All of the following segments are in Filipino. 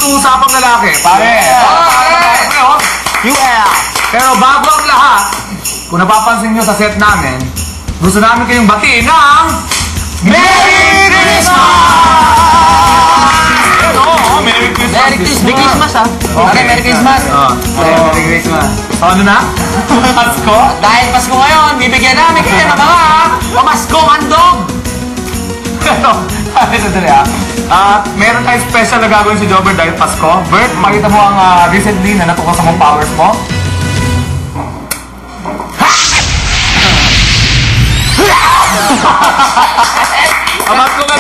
Usapang lalaki, pare. Pero bago ang lahat, kung napapansin nyo sa set namin, gusto namin kayong batiin ng Merry Christmas! Merry Christmas! Merry Christmas, ha? Okay, Merry Christmas. Merry Christmas. Ano na? Pasko? Dahil Pasko ngayon, bibigyan namin kayo ng mga pamaskong handog. Sandali meron tayong special na gagawin si Jobber dahil Pasko. Bert, makita mo ang recently na natuklasan mong powers mo. Pasko ka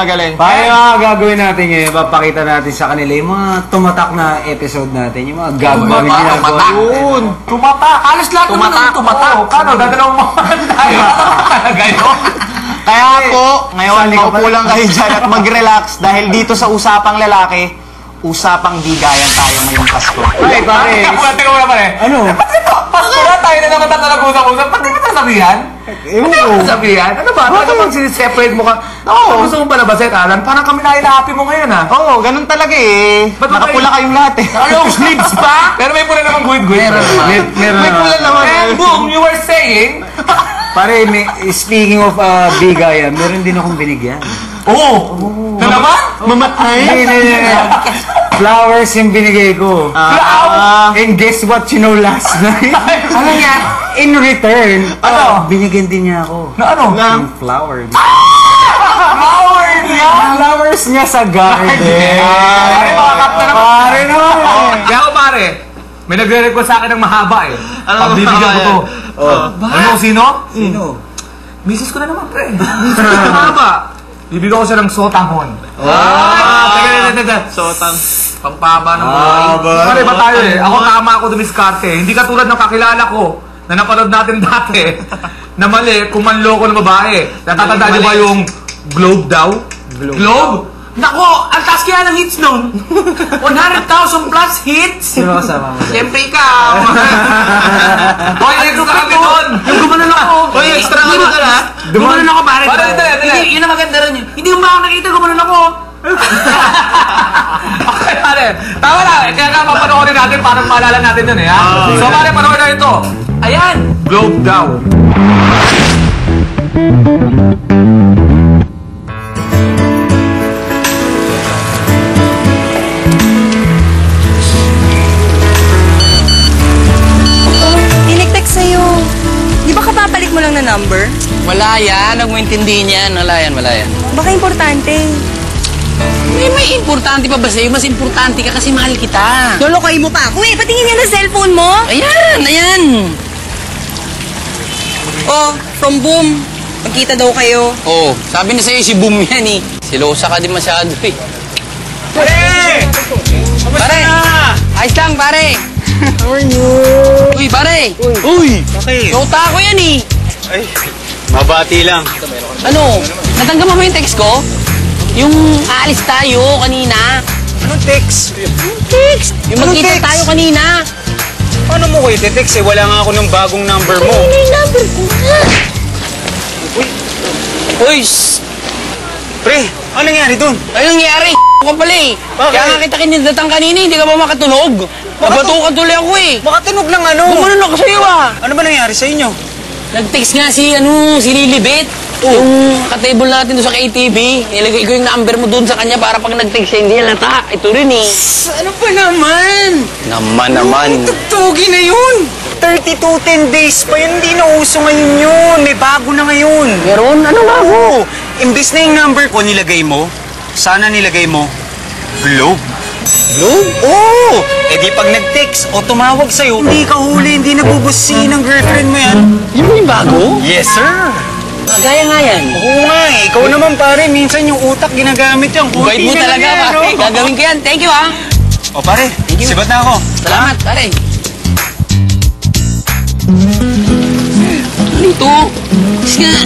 Magaling. Paano yung gagawin natin ngayon? Papakita natin sa kanila yung mga tumatak na episode natin. Yung mga gagawin ginagawa. Tumatak! Alas lahat naman ng tumatak! Kano? Dadalawang mga tayo. Gayon? Kaya po, ngayon, maupo lang kayo dyan at mag-relax dahil dito sa Usapang Lalaki, Usapang Bigayan tayo ngayong Pasko. Ay, pare! Teka muna pare! Ano? Ba't ito? Pasko na tayo na naman tatanag-usap-usap. Ba't di ba sasabihan? Ewan ko. Sabihan? Ano ba? Talaga pag sineseparate mo ka? Oo. Gusto mo palabasin, Alan? Parang kami nakina-happy mo ngayon, ha? Oo, ganun talaga eh. Nakapula kayong lahat eh. Long sleeves pa? Pero may pula naman guhit-guhit. Meron May pula naman. And boom, you were saying... Pare, speaking of bigayan, meron din akong binigyan. Oo! Na naman? Mamatay? Hindi. Flowers yung binigay ko. And guess what you know last night? Ano yan? In return, Ano? binigyan din niya ako. Na ano? Ng flowers. Flower niya! Flowers niya sa garden. Pare, makakap na naman. Pare naman. Kaya ako pare, may nagre-request sa akin ng mahaba eh. Pagbibigyan ko to. Ano mo sino? Sino? Misis ko na naman pre. Misis ko na mahaba. Bibigyan ko siya ng sotanghon. Teka. Sotang. Pampaba ng Pare ba tayo eh? Ako tama ako dumiskarte. Hindi katulad ng kakilala ko na napanood natin dati na mali kung manloko ng babae. Natatandaan niyo ba yung Globe daw? Globe? Nako, ang taas kaya ng hits nun. 100,000 plus hits. Sino kasama mo? Siyempre ikaw. Hoy, extra kami doon. Yung gumanon ako. Hoy, extra ka doon ha? Gumanon ako pare. Hindi, yun ang maganda rin yun. Hindi mo ba ako nakita, gumanon ako. Okay pare, tama na. Kaya nga mapanoorin natin para maalala natin yun eh ha. So pare, panoorin na ito. Ayan, Globe daw. Papalit mo lang na number? Wala yan. Huwag mo intindihin yan. Wala yan. Baka importante. May importante pa ba sa'yo? Mas importante ka kasi mahal kita. Lolokoy mo pa ako eh. Patingin nga ng cellphone mo. Ayan. Oh, from Boom. Magkita daw kayo. Oo. Sabi na sa'yo si Boom yan eh. Silosa ka din masyado eh. Pare! Pare! Ayos lang, pare! How are you? Uy, pare! Uy! Okay. Nauta ko yan eh! Ay, mabati lang. Ano? Natanggap mo ba yung text ko? Yung aalis tayo kanina. Anong text? Text! Yung Anong magkita text? tayo kanina. Paano mo ko i-text eh? Wala nga ako ng bagong number mo. Ano yung number ko nga? Uy! Pre, ano nangyari dun? Ano nangyari? Ko pala eh. Bakit? Kaya nga kita kinidatang kanina, hindi ka ba makatunog? Nabatukan tuloy ako eh. Makatunog lang ano? Gumanon ako sa'yo ah. Ano ba nangyari sa inyo? Nag-text nga si Lilibet. Yung katable natin doon sa KTV. Nilagay ko yung number mo doon sa kanya para pag nag-text siya, hindi halata. Ito rin eh. Ano pa naman? Naman. Tugi na yun! 32-10 days pa yun, hindi na uso ngayon yun. May bago na ngayon. Meron? Ano bago? Imbis na yung number ko nilagay mo, sana nilagay mo, Globe. Globe? Oo! Eh di pag nag-text o tumawag sa'yo, hindi ka huli, hindi nabubusin ng girlfriend mo yan. Yun ba yung bago? Yes, sir! Kagaya nga yan. Oo nga eh. Ikaw naman pare, minsan yung utak ginagamit yan. Bait mo na lang talaga, yan, pare. no? Gagawin ko yan. Thank you, ha. O pare, you. sibat na ako. Salamat, pare. Dito. Sige nga.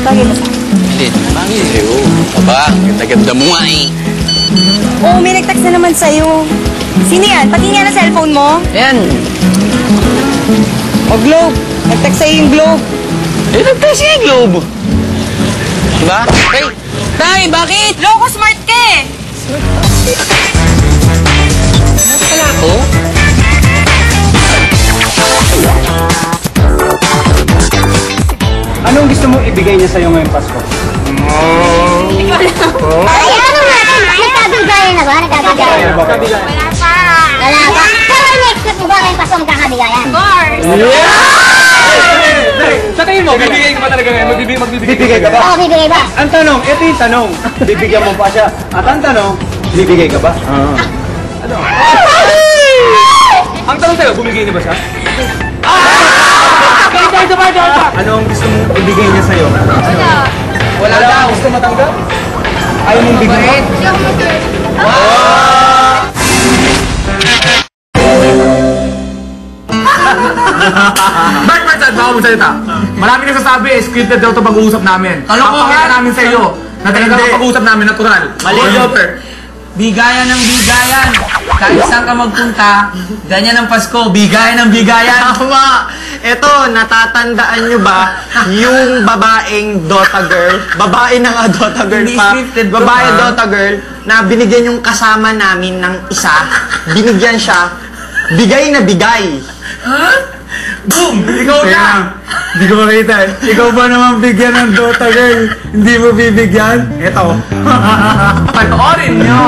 Bagay ba sa? Hindi, bagay sa'yo. Aba, ganda-ganda mo nga eh. Oo, may nag-text na naman sa'yo. Sino yan? Patingin nga na cellphone mo. Ayan. O, Globe. Nag-text sa'yo yung Globe. Eh, nagtasi yung globe. Diba? Hey, Tay, bakit? Loko, smart ka eh. Wala ko? Anong gusto mo ibigay niya sa'yo ngayong Pasko? Ay, ano natin? Nagkabigayan na ba? Nagkabigayan? Wala pa. Wala pa. Pero in-expect mo ba ngayong Pasko magkakabigayan? Of course. Sa tingin mo, bibigay ka ba talaga ngayon? Bibigay ka ba? Oo, bibigay ba? Ang tanong, ito yung tanong. Bibigyan mo pa siya. At ang tanong, bibigay ka ba? Ang tanong sa'yo, bumigay niya ba siya? Anong gusto mong ibigay niya sa'yo? Wala daw. Gusto matanggap? Ayaw mong bigyan? Mark Marchad, baka mo salita. Marami nagsasabi, scripted daw ito pag-uusap namin. Papakita namin sa iyo na talagang ang pag-uusap namin natural. Mali, Jopper. Bigayan ng bigayan. Kahit saan ka magpunta, ganyan ang Pasko, bigayan ng bigayan. Tama! Eto, natatandaan nyo ba yung babaeng Dota girl? Babae na nga Dota girl Hindi pa. scripted to, Babae ha? Dota girl na binigyan yung kasama namin ng isa. Binigyan siya. Bigay na bigay. Boom! Ikaw na! Hindi ko makita eh. Ikaw ba naman bigyan ng Dota girl? Hindi mo bibigyan? Ito. Panoorin nyo!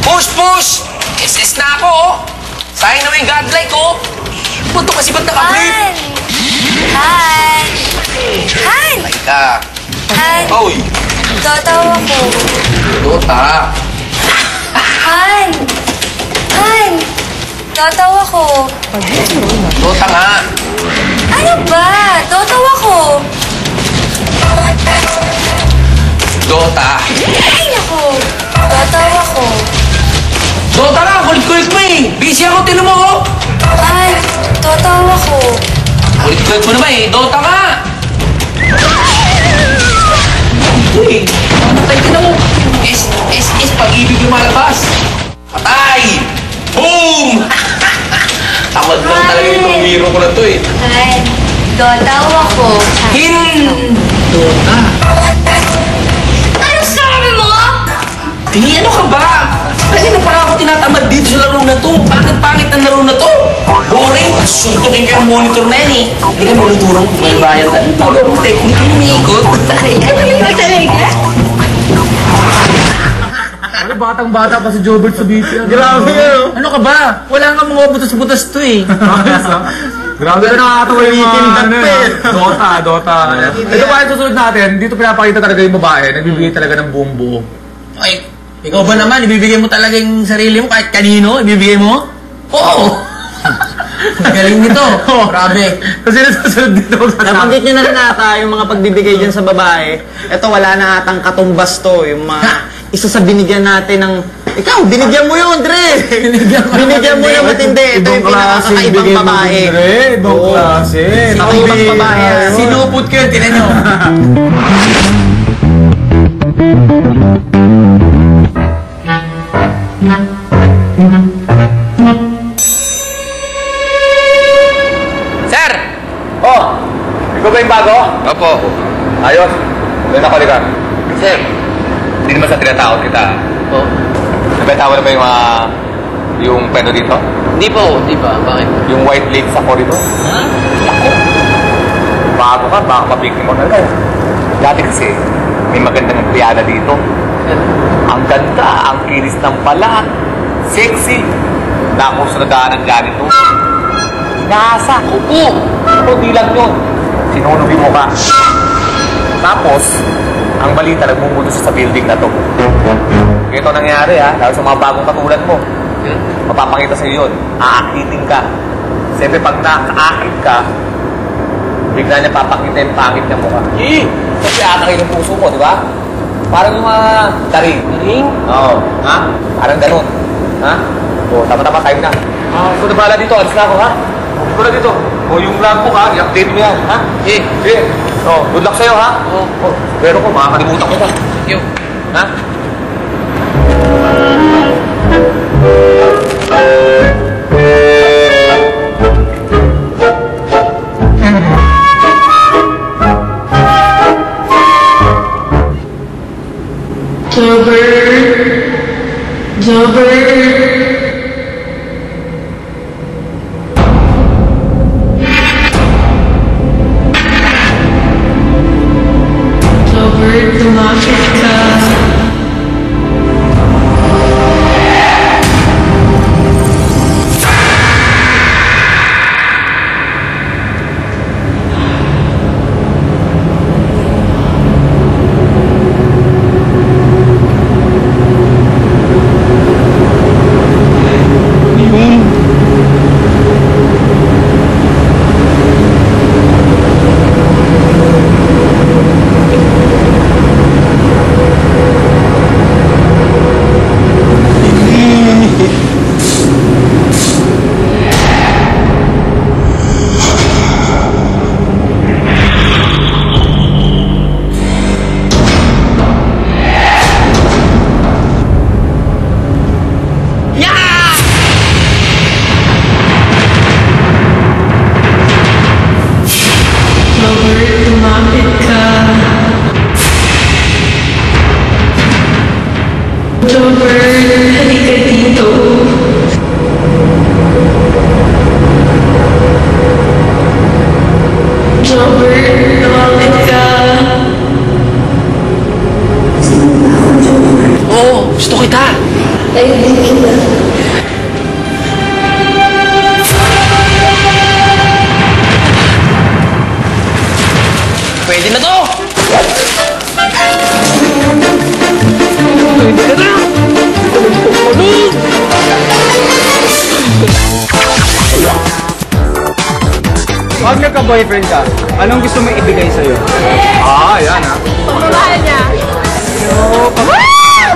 Push, push! SS na ako, oh. Sayang naman yung godlike, oh. Punto kasi ba't naka-brief? Han! Han! Ay ka. Han! Oy, Tatawa ko. Dota. Han! Han! Tatawa ko. Dota nga. Ano ba? Tatawa ko. Dota. Ay, naku. Tatawa ko. Dota nga, kulit-kulit mo eh. Busy ako, tino mo, oh. Han! Tatawa ko. Kulit-kulit mo naman eh. Dota nga. Uy, patay ka na mo. S, pag-ibig yung malabas. Patay! Boom! Tamad lang talaga itong biro ko na to eh. Han! Tatawa ko. Dota. Ano sabi mo? Ano ka ba? Kasi na parang ako tinatamad dito sa laro na to. Bakit pangit ang laro na to? Boring. Suntukin ko yung monitor na yan eh. Hindi ka monitoran ko. May bayan na. Ang technique yung umiikot. Talaga? Ano, batang-bata pa si Jobert sa BT. Grabe yun. Ano ka ba? Wala nga mga butas-butas to eh. Grabe na nakakatawa yung mga Tindak ano, pa eh. Dota. Ito pa yung susunod natin, dito pinapakita talaga yung babae, nagbibigay talaga ng buong buo. Ay, ikaw ba naman? Ibibigay mo talaga yung sarili mo kahit kanino? Ibibigay mo? Oo. Ang galing nito. Grabe. Kasi nasusunod dito magsasabi. Nabanggit nyo na rin ata yung mga pagbibigay dyan sa babae. Ito, wala na atang katumbas to. Yung mga isa sa binigyan natin ng... Ikaw, binigyan mo yun, Dre! Binigyan mo yung matindi. Ito yung pinakakaibang babae. Ibang Oo. klase. Kakaibang babae. Sinupot ko yun, tinan nyo. Sir! Oh! Ikaw ba yung bago? Opo. Ayos. Doon ako likan. Sir. Hindi naman sa tinatawag kita. Oh. Nabitawa na ba yung yung peno dito? Di po, di ba? Bakit? Yung white lace sa corridor? Ha? Bago ka, baka mabigyan mo na lang. Dati kasi, may magandang empleyada dito. Ang ganda, ang kinis ng balat, sexy. Naku, sa nadaan ng ganito. Nasa, upo. Ito, di lang yun. Sinunog yung mukha. Tapos, ang balita, nagmumudo sa building na to. Ito nangyari ha, lalo sa mga bagong katulad mo. Mapapakita sa'yo yun. Aakitin ka. Siyempre, pag nakaakit ka, bigla niya papakita yung pangit niya mukha. Kasi aatakin yung puso mo, di ba? Parang yung mga daring. Daring? Oo. Ha? Parang ganun. Ha? O, tama-tama, time na. Ikaw na bahala dito. Alis na ako, ha? Ikaw na dito. O, yung vlog mo, ha? I-update mo yan, ha? Sige. O, good luck sa'yo, ha? O, pero ko, makakalimutan ko na. Thank you. Ha? Oo, gusto kita. Pwede na to! Pwede na! Pag nagka-boyfriend ka, anong gusto mo ibigay sa'yo? Yan, ha? Mahal niya.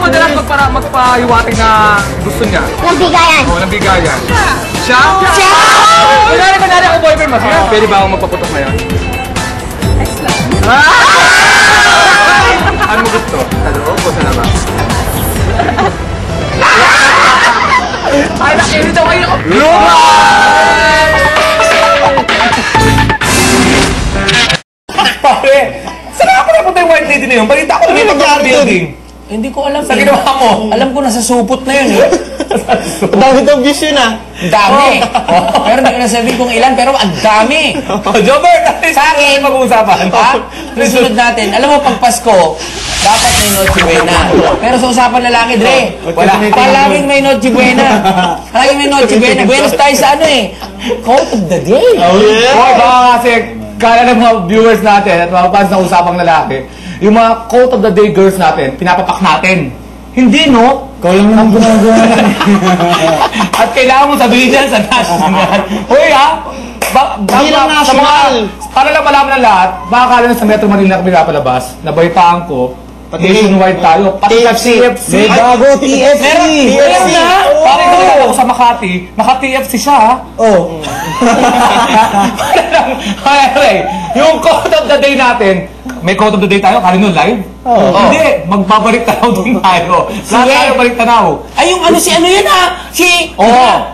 Madalas magpahiwating na gusto niya. Nagbigayan. O, nabigayan. Siya? Kunwari ako boyfriend mo. Sige, pwede ba akong magpaputok ngayon? Ano mo gusto? Sa loob o sa labas? Ay, nakilito kayo! Pare, saan ako napunta yung white lady na yun? Balita ko namin pag building. Hindi ko alam. Sa ginawa mo? Alam ko nasa supot na yun eh. Dami tong views yun ah. Ang dami. Pero hindi ko na sabihin kung ilan, pero ang dami. Jobber! Sa akin, mag-uusapan. Ha? Susunod natin. Alam mo, pag Pasko, dapat may Noche Buena. Pero sa usapan lalaki, Dre, wala. Palaging may Noche Buena. Palaging may Noche Buena. Buenos tayo sa ano eh. Quote of the day. Hoy, baka kasi kala ng mga viewers natin at mga fans ng usapang lalaki, yung mga quote of the day girls natin, pinapapak natin. Hindi, no? Ikaw lang ang gunagawa. At kailangan mo sabihin yan sa national. Hoy, ha? Bilang national. Para lang malaman ng lahat, baka kala na sa Metro Manila kami napalabas, nabaitaan ko, nationwide tayo, pati TFC. May bago, TFC. Meron na! Parang kami ako sa Makati, naka-TFC siya, ha? Oh. Okay, yung quote of the day natin, may quote of the day tayo, kali no live? Hindi, magbabalik tanaw din tayo. Lahat tayo balik tanaw. Ay, yung ano, si ano yun ah? Si...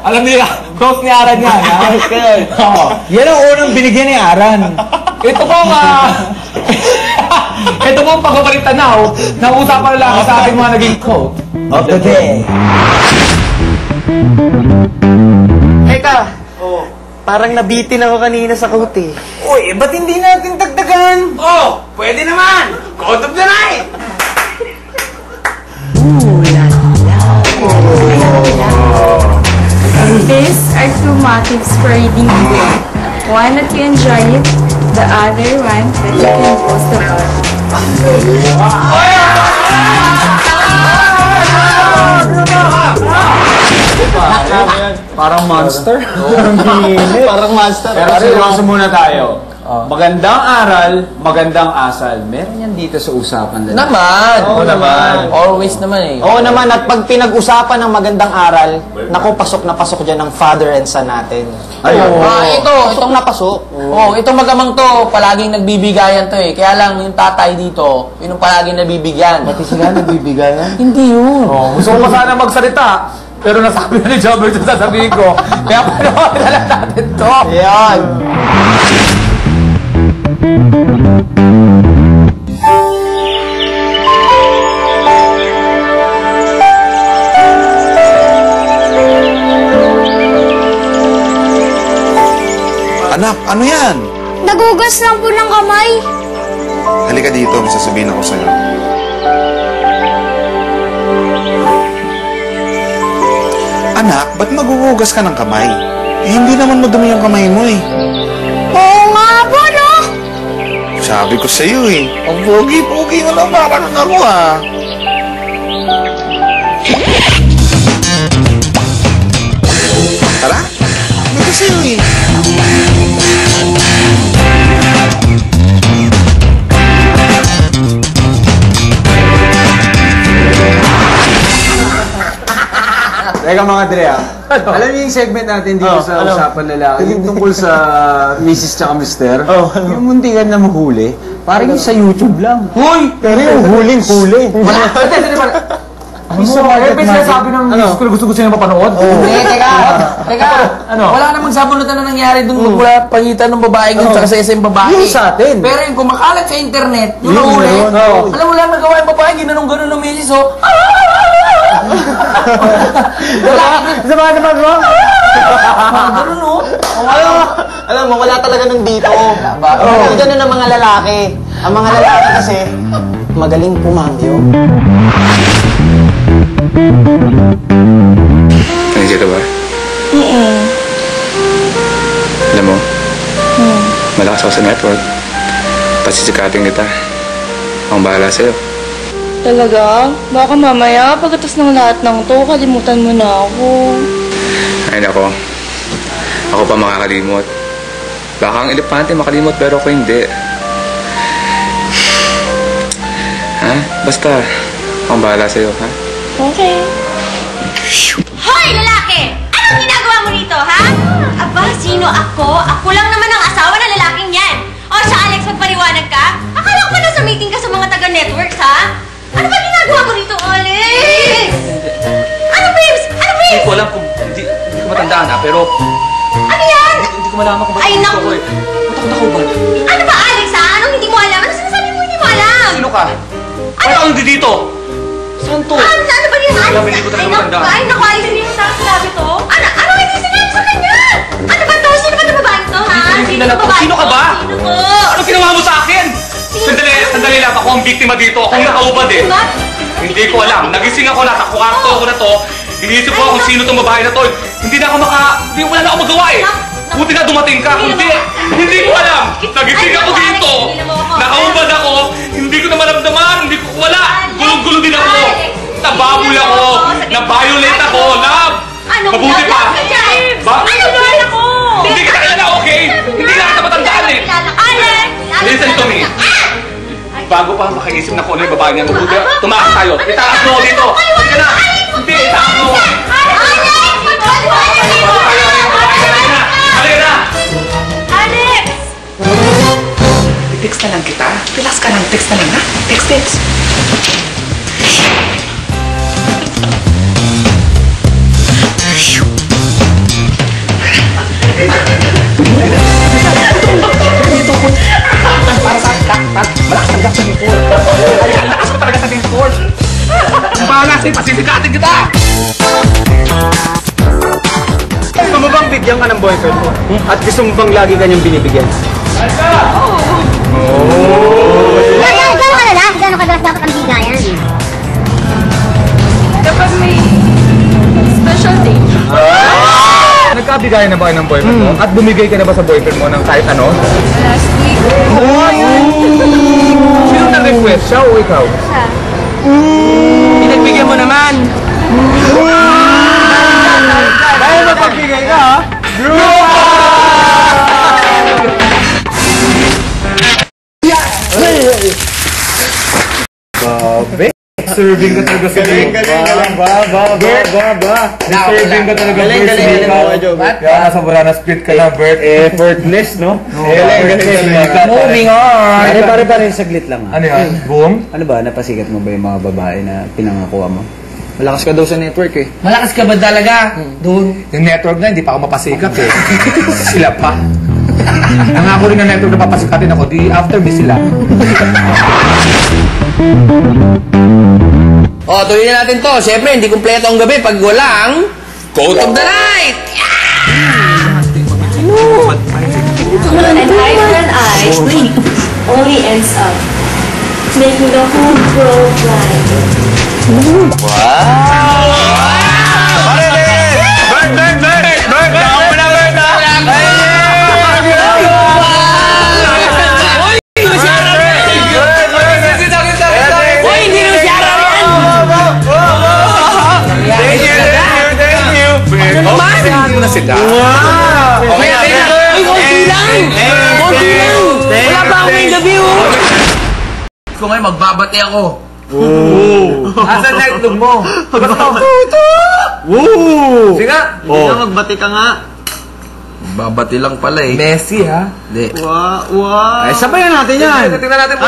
Alam niya, close ni Aran yan, ha? Yan ang unang binigyan ni Aran. Ito po ito po ang pagbabalik tanaw, nauusapan lang sa ating mga naging quote Of the day. Teka. Parang nabitin ako kanina sa quote eh. Uy, ba't hindi natin dagdagan? Oh, pwede naman! Quote of the night! These are two motives for reading the book. One that you enjoy it, the other one that you can post about. Parang monster. Parang monster. Pero seryoso muna tayo. Magandang aral, magandang asal. Meron yan dito sa usapan nila. Naman! Oo naman. Always naman eh. Oo naman, at pag pinag-usapan ng magandang aral, naku, pasok na pasok dyan ng father and son natin. Ayun. Pasok na pasok. Oh, itong magamang to, palaging nagbibigayan to eh. Kaya lang, yung tatay dito, yun ang palaging nabibigyan. Pati sila nagbibigayan? Hindi yun. Gusto ko pa sana magsalita. Pero nasabi na ni Jobber ito sasabihin ko. Kaya panoorin na lang natin to. Ayan. Anak, ano yan? Nagugas lang po ng kamay. Halika dito, may sasabihin ako sa'yo. Anak, ba't maguhugas ka ng kamay? Eh, hindi naman madumi yung kamay mo eh. Oo nga po, no? Sabi ko sa'yo eh. Ang pogi-pogi mo lang, parang ako ah. Tara, sabi ko sa'yo eh. Teka mga Dre, alam niyo yung segment natin dito sa usapan lalaki, yung tungkol sa Mrs. tsaka Mr. Yung muntikan na mahuli, parang yung sa YouTube lang. Uy! Pero yung huling-huli. Gusto mo, eh, sinasabi ng gusto niya mapanood? Hindi, teka. Ano? Wala namang sabunutan na nangyari dun mula pagitan ng babaeng yun sa isang babae. Yung sa atin. Pero yung kumakalat sa internet, yung Yun, nahuli, yun, oo. alam mo lang nagawa yung babae, ginanong-ganon ng misis, oh. Sama naman mo? Ganun, oh. Alam mo, wala talaga nung dito. Hindi ganun ang mga lalaki. Ang mga lalaki kasi, magaling pumangyo. Nakikita ba? Alam mo, malakas ako sa network. Pasisikapin kita. Ang bahala sa'yo. Talaga? Baka mamaya, pagkatas ng lahat ng to, kalimutan mo na ako. Ay nako, ako pa makakalimot. Baka ang elepante makalimot pero ako hindi. Ha? Basta, ang bahala sa'yo, ha? Okay. Hoy, lalaki! Anong ginagawa mo rito, ha? Aba, sino ako? Ako lang naman ang asawa ng lalaking yan. O siya, Alex, magpaliwanag ka? Akala ko pa nasa meeting ka sa mga taga-networks, ha? Ano ba ginagawa mo rito, Alex? Ano, babes? Ano, babes? Hindi ko alam kung hindi ko matandaan ha, pero Ano yan? hindi ko malaman kung Ay, bakit naku. ako eh. Matakot ako ba? Ano ba, Alex, ha? Anong hindi mo alam? Ano sinasabi mo hindi mo alam? Sino ka? Bakit ako hindi dito? Saan to? Ano ba yun, Alex? Alam, hindi ko talaga Ay, naku, matandaan. Ay, naku, Alex, hindi mo sana sinabi to. Ano hindi sinabi sa kanya? Ano ba to? Sino ba ito babae to, ha? Hindi ko Sino kilala ba to. babae Sino ka to? ba? Sino to? Ano ginawa mo sa akin? Sandali lang. Ako ang biktima dito. Ako ang nakaubad eh. Diba? Hindi ko alam. Nagising ako, nasa kwarto ako na to. Iniisip ko kung sino tong babae na to. Hindi na ako wala na ako magawa eh. Buti na dumating ka. Hindi ko alam. Nagising ako dito. Nakaubad ako. Hindi ko na maramdaman. Wala. Gulong-gulo din ako. Nababul ako. Na-violate ako. Love. Mabuti pa. Ba? Ano ba ako? Hindi kita kilala, okay? Hindi na kita matandaan eh. Alex! Listen to me. Bago pa makaisip na kung ano yung babae niya, mabuti, tumakas tayo. Itaas mo ako dito. Halika na. Hindi, itaas mo. Alex! Halika na. Alex! I-text na lang kita. Relax ka lang. Text na lang, ha? Text. Malakas talaga sa before. Malakas ko talaga sa before. Bahala sa'yo, pasisikatin kita! Gusto mo bang bigyan ka ng boyfriend mo? At gusto mo bang lagi kanyang binibigyan? Gano'n kalala? Gano'n kadalas dapat ang bigayan? Kapag may special day. Nagkabigayan na ba kayo ng boyfriend mo? At bumigay ka na ba sa boyfriend mo ng kahit ano? Last week. Sino nag-request? Siya o ikaw? Pinagbigyan mo naman. Deserving ka talaga sa Galing. Deserving ka talaga, Bert. Kaya nasa Banana Split ka na, Bert. Effortless, no? Moving on! Pare, saglit lang Ano yan? Boom? Ano ba, napasikat mo ba yung mga babae na pinangakuha mo? Malakas ka daw sa network eh. Malakas ka ba talaga? Doon. Yung network na, hindi pa ako mapasikat eh. Sila pa. Nangako rin ng network na papasikatin ako. Di after me sila. O, tuloy na natin to. Siyempre, hindi kumpleto ang gabi pag walang Quote of the Night! An eye for an eye only ends up making the whole world blind. Kung ngayon, magbabate ako. Asan na itlog mo? Sige nga. Hindi na magbati ka nga. Babati lang pala eh. Messi ha? Hindi. Ay, sabayan natin yan. Tingnan natin po.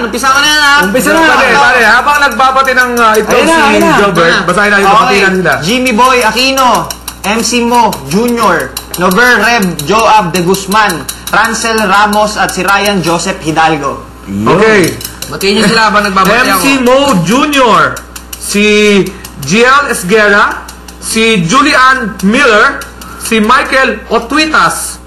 Umpisa ka na yan ha. Umpisa na. Pare, habang nagbabati ng itlog si Jobert, basahin natin ito, patinan sila. Jimmy Boy Aquino, MC Mo Jr., Nover Reb Joab de Guzman, Rancel Ramos at si Ryan Joseph Hidalgo. Okay. Batiin niyo sila habang nagbabati ako. MC Mo Jr., si Gial Esguerra, si Julian Miller, si Michael Otuitas,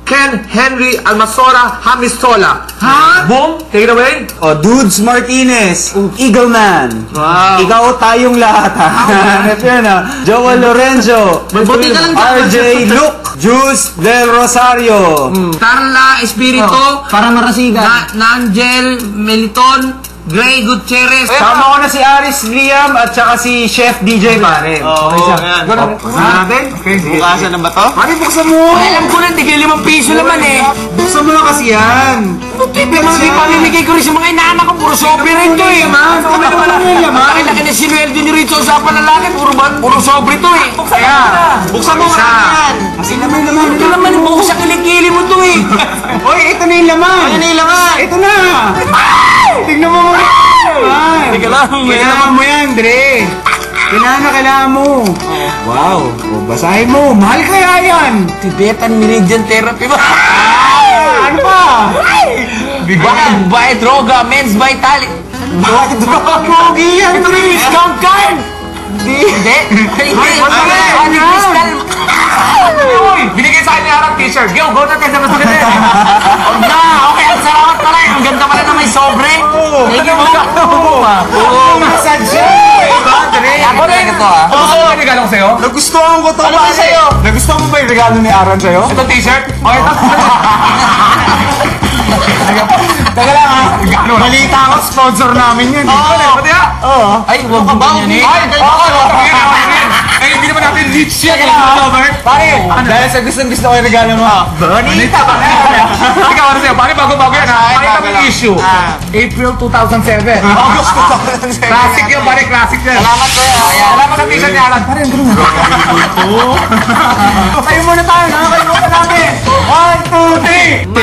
Ken Henry Almasora Hamistola. Ha? Boom! Take it away. Dudes Martinez, Eagle Man. Wow. Ikaw tayong lahat ha. Yan ha. Joel Lorenzo, Magbuti ka lang dyan. RJ Luke, Juice Del Rosario. Carla Espirito, Para marasigan. Nangel Meliton, Gray Gutierrez. Sama ko na si Aris Liam at saka si Chef DJ pare. Oo, yan. Natin? Okay, sige. Bukasan na ba to? Pare, buksan mo! Alam ko na, tigil 5 piso naman eh. Buksan mo na kasi yan! Hindi pamimigay ko rin sa mga inaanak ko, puro sobre rin to eh. Kami naman ang yung yaman! Laki-laki na sinuweldo ni Rito sa panlalaki, puro sobre to eh. Kaya, Buksan mo nga yan. kasi naman naman. Ito naman, buko sa kilikili mo to eh. Oy, ito na yung laman! Ano nila nga? Ito na! Tignan mo mga laman! Teka lang. Kailangan mo yan, Dre! Kailangan mo! Wow! O, basahin mo! Mahal kaya yan! Tibetan Meridian Therapy ba? Ano ba? Buy droga, men's vitality. Bakit droga pogi yan, Dre? Discount card! Hindi. Ani Crystal. Uy! Binigay sa akin ni Arang t-shirt. Go natin sa masakit eh. Huwag na. Okay, ang salamat pala. Ang ganda pala na may sobre. Thank you, Oo! Massage siya! Ako talaga to ah. Ano gusto mo yung regalo ko sa'yo? Nagustuhan ko to, Ano ba sa'yo? Nagustuhan mo ba yung regalo ni Aaron sa'yo? Ito t-shirt? Okay, Teka lang ha. Balita ko, sponsor namin yun. Pati ha? Ay, huwag mo yan eh. Ay, eh, hindi naman natin reach yan. Pare, dahil sa gusto ko yung regalo mo. Bonita ba? Ikaw, ano sa'yo? Pare, bago-bago yan ha. Pare kami issue. April 2007. August 2007. Classic yun, pare. Classic yan. Salamat ko yan. Salamat ang t-shirt ni Alan. Pare, ang gano'n. Kayo muna tayo, nakakayo muna natin. 1, 2, 3.